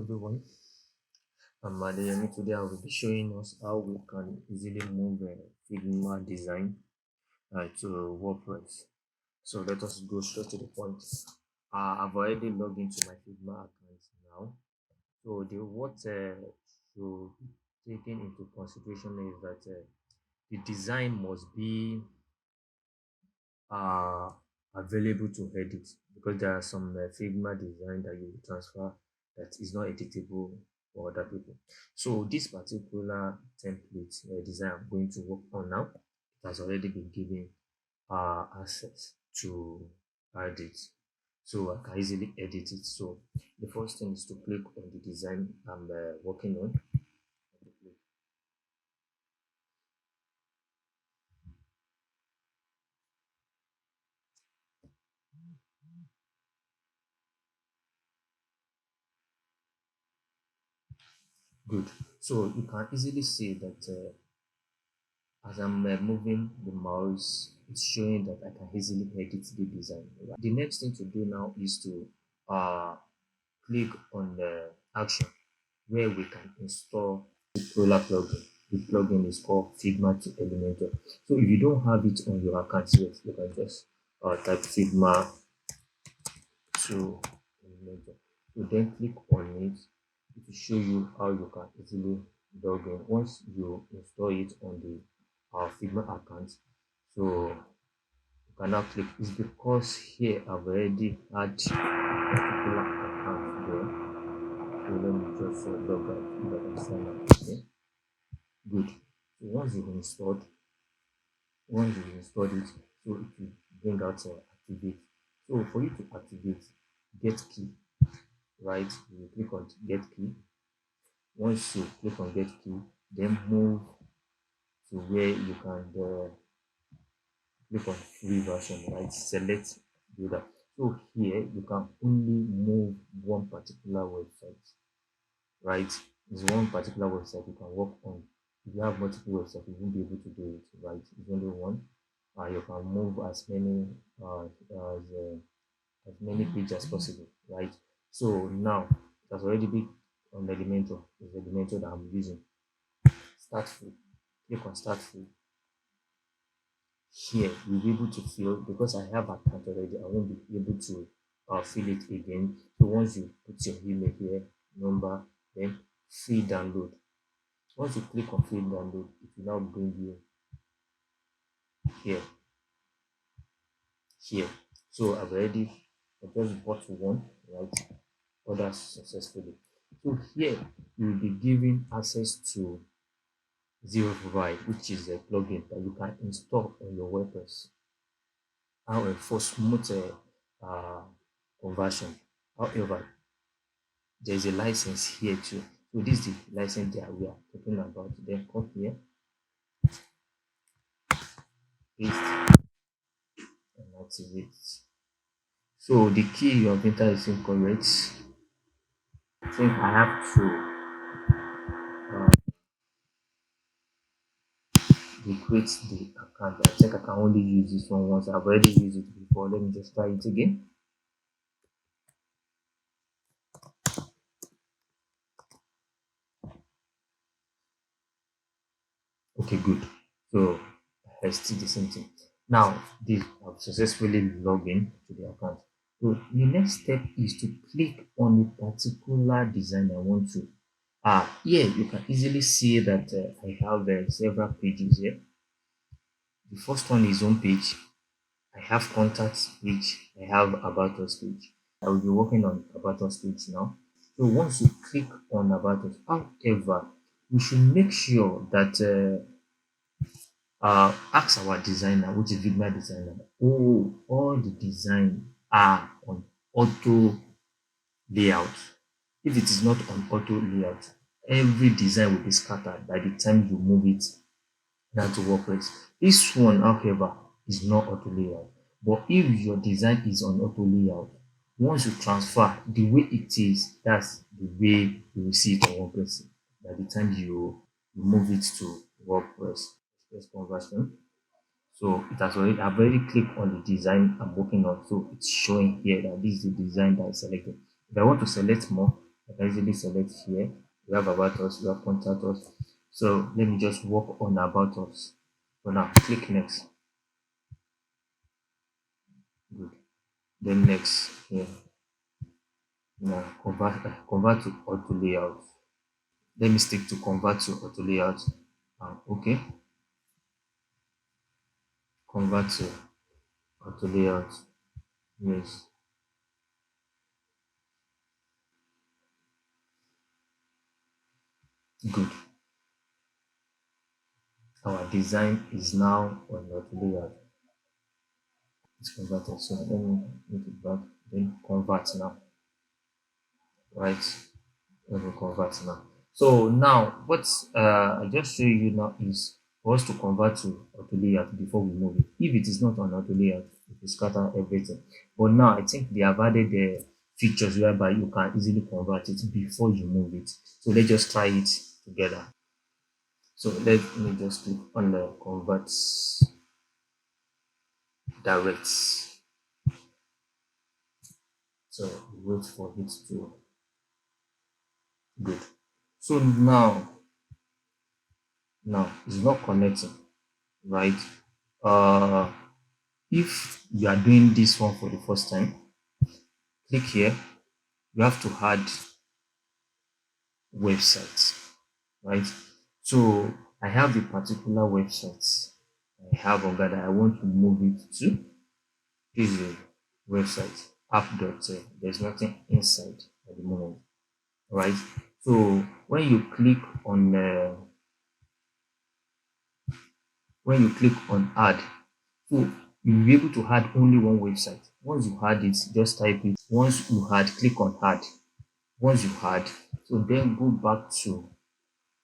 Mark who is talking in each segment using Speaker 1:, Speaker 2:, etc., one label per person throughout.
Speaker 1: everyone. I'm Adeyemi. Today I will be showing us how we can easily move Figma design to WordPress. So let us go straight to the point. I've already logged into my Figma account now. So what should be taken into consideration is that the design must be uh, available to edit, because there are some Figma design that you will transfer that is not editable for other people. So this particular template design I'm going to work on now, it has already been given access to add it. So I can easily edit it. So the first thing is to click on the design I'm working on. Good. So you can easily see that as I'm moving the mouse, it's showing that I can easily edit the design. The next thing to do now is to click on the action where we can install the Prola plugin. The plugin is called Figma to Elementor. So if you don't have it on your account yet, you can just type Figma to Elementor. So then click on it. It will show you how you can easily log in once you install it on the Figma account. So you can now click. It's because here I've already had a particular account there. So let me just log out if I can sign up. Okay, good. So once you installed it, so it will bring out activate. So for you to activate, get key, right? You click on get key. Once you click on get key, then move to where you can click on free version, right? Select do that. So here you can only move one particular website, right? It's one particular website you can work on. If you have multiple websites, you won't be able to do it, right? It's only one. You can move as many pages as possible, right? So now it has already been on Elementor. It's Elementor that I'm using. Start free. Click on start free. Here you'll be able to fill, because I have account already, I won't be able to fill it again. So once you put your email here, number, then free download. Once you click on free download, it will now bring you here. So I just bought one, right? Order successfully. So here you will be given access to Zero Provide, which is a plugin that you can install on your WordPress. However, for smooth conversion, however, there is a license here too. So this is the license that we are talking about. Then come here, paste, and activate. So the key you have entered is incorrect. I think I have to recreate the account. I think I can only use this one once. I've already used it before. Let me just try it again. Okay, good. So I still the same thing. Now this I've successfully logged in to the account. So the next step is to click on a particular design I want to. Here you can easily see that I have several pages here. The first one is home page. I have contacts page. I have about us page. I will be working on about us page now. So once you click on about us, however, you should make sure that ask our designer, which is Figma designer, all the design are on auto layout. If it is not on auto layout, every design will be scattered by the time you move it down to WordPress. This one, however, is not auto layout. But if your design is on auto layout, once you transfer the way it is, that's the way you will see it on WordPress. By the time you move it to WordPress conversion, so it has already, I've already clicked on the design I'm working on. So it's showing here that this is the design that I selected. If I want to select more, I can easily select here. We have about us, we have contact us. So let me just work on about us. For now, click next. Good. Then next here. Now convert to auto layout. Let me stick to convert to auto layout. Okay. Convert to auto layout. Yes. Good. Our design is now on auto layout. It's converted. So let me make it back. Then convert now. Right. Let me convert now. So now what I just show you now is for us to convert to auto layout before we move it. If it is not on auto layout, it will scatter everything. But now I think they have added the features whereby you can easily convert it before you move it. So let's just try it together. So let me just click on the convert direct. So wait for it to good. So now it's not connecting, right? Uh if you are doing this one for the first time, click here. You have to add websites, right? So I have a particular website I have on that I want to move it to. This is a website app.tech. There's nothing inside at the moment, right? So when you click on add, so you'll be able to add only one website. Once you add it, just type it. Once you add, click on add. Once you add, so then go back to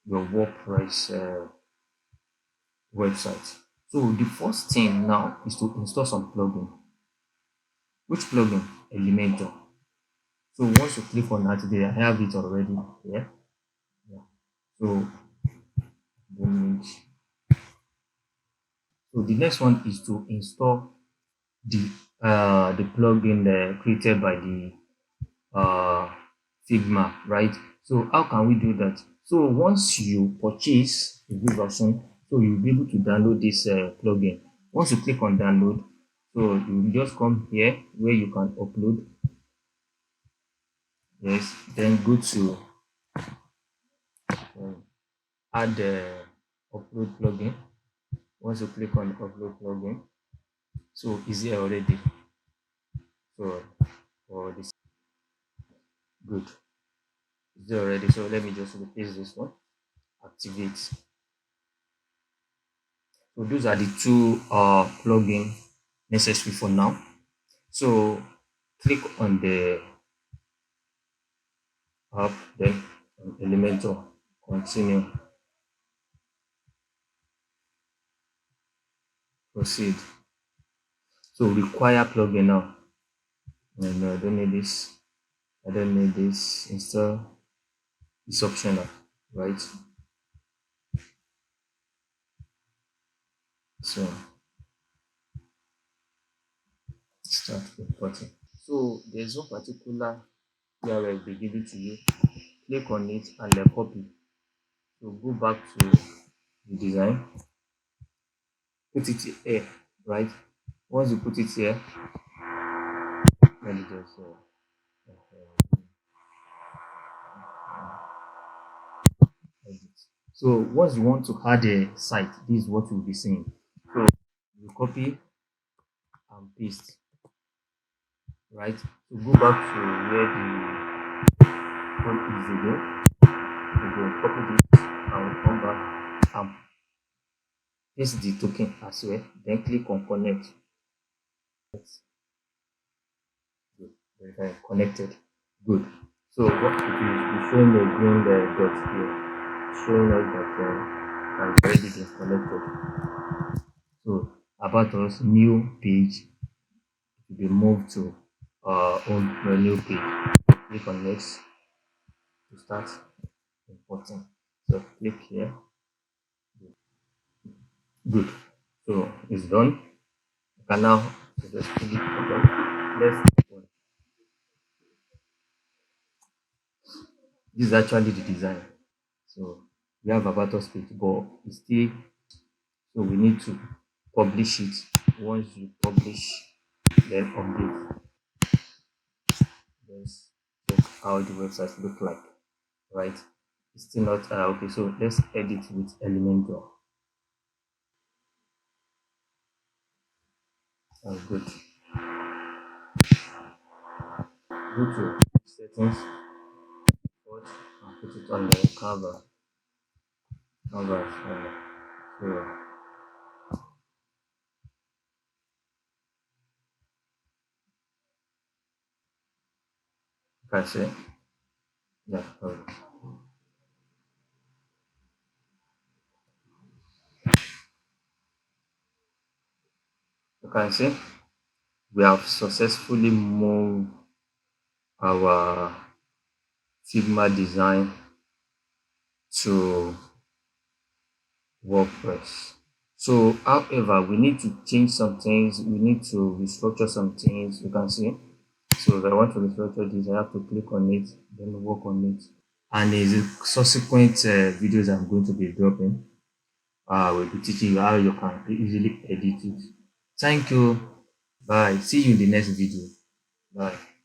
Speaker 1: your WordPress website. So the first thing now is to install some plugin. Which plugin? Elementor. So once you click on that, there I have it already here. Yeah. So so the next one is to install the plugin created by the uh, Figma, right? So how can we do that? So once you purchase a good version, so you'll be able to download this plugin. Once you click on download, so you just come here where you can upload. Yes, then go to add the upload plugin. Once you click on upload plugin, so is here already. So for this good, is there already. So let me just replace this one. Activate. So those are the two plugin necessary for now. So click on the app, then on Elementor, continue, proceed. So require plugin now. No, I don't need this. I don't need this. Install is optional, right? So start importing. So there's one particular URL be given to you. Click on it and then copy. So go back to the design, put it here, right? Once you put it here, let me just edit. So once you want to add a site, this is what you'll be seeing. So you copy and paste, right? So go back to where the code is again. You go copy this and come back and paste the token as well. Then click on connect. Good. Verify connected. Good. So what it is showing the green dot here, showing us that has already been connected. So about us, new page will be moved to on a new page. Click on next to start importing. So click here. Good. So it's done. You can now just click it. Let's This is actually the design. So we have about us page, but it's still, so we need to publish it. Once you publish, then update. Let's check how the website look like, right? It's still not okay. So let's edit with Elementor. Good. Go to settings, import, and put it on the cover. Cover. So you can see, yeah. You can see we have successfully moved our Figma design to WordPress. So, however, we need to change some things. We need to restructure some things. You can see. So, if I want to restructure this, I have to click on it, then work on it. And in the subsequent videos I'm going to be dropping, I will be teaching you how you can easily edit it. Thank you. Bye. See you in the next video. Bye.